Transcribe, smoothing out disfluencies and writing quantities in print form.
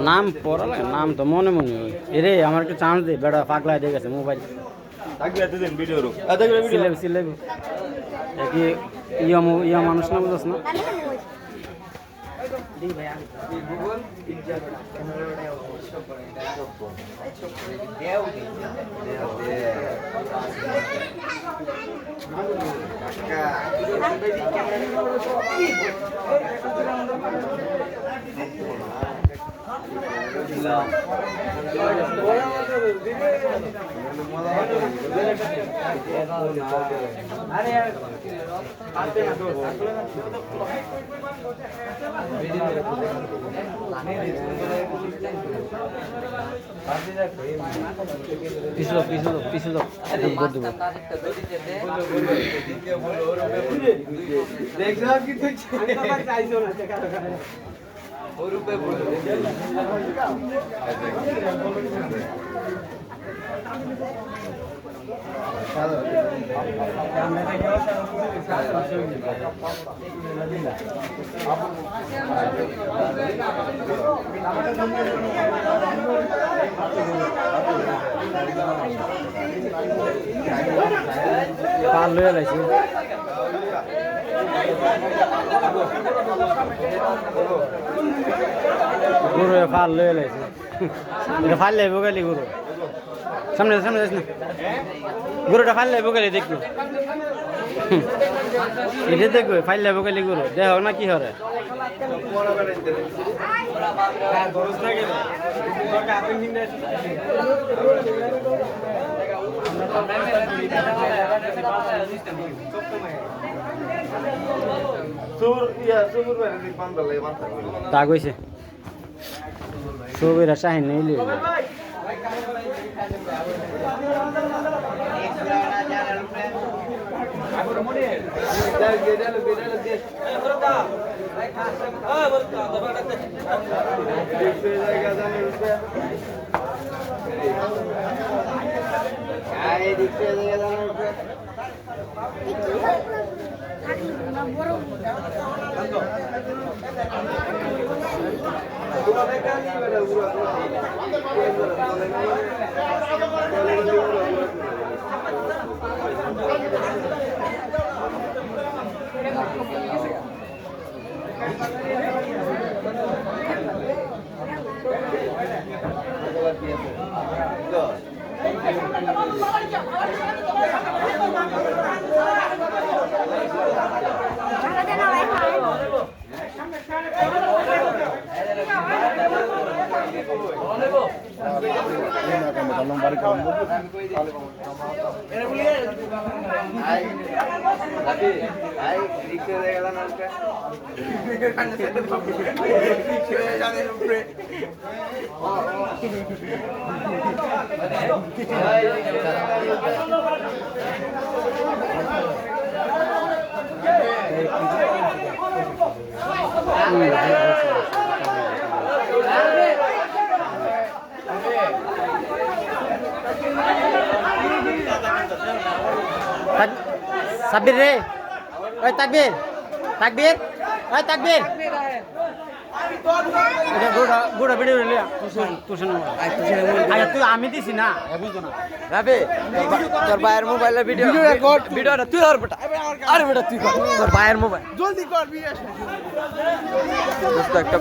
নাম পড়া লাগে, নাম তো মনে মনে এরে আমার একটু চান্স দে, বেটা পাগলা দিয়ে গেছে মোবাইল সিলেব কি ইয়া মানুষ না বুঝছ না পিছু পাল লয়ে লাইছি গুরু ফাল লয়ে লাইছি এটা ফাল লাইব গেলি গুরু সামনে সামনে যাস না গুরুটা ফাল লাইব গেলি দেখবো এটা দেখবো ফাইল লাইব গেলি গুরু দেখ না কি হরে তা কইছে সুবিরা শাহিন নেইলি সাব্বির রে ওই তাকবীর তাকবীর ওই তাকবীর এটা গোড়া ভিডিও রে তুই তুই আমি দিছি না বুঝছো না রাবে তোর ভাইয়ের মোবাইলে ভিডিও রেকর্ড ভিডিওটা তুই আর বেটা আরে বেটা তুই কর তোর ভাইয়ের মোবাইল জলদি কর ভিডিও একটা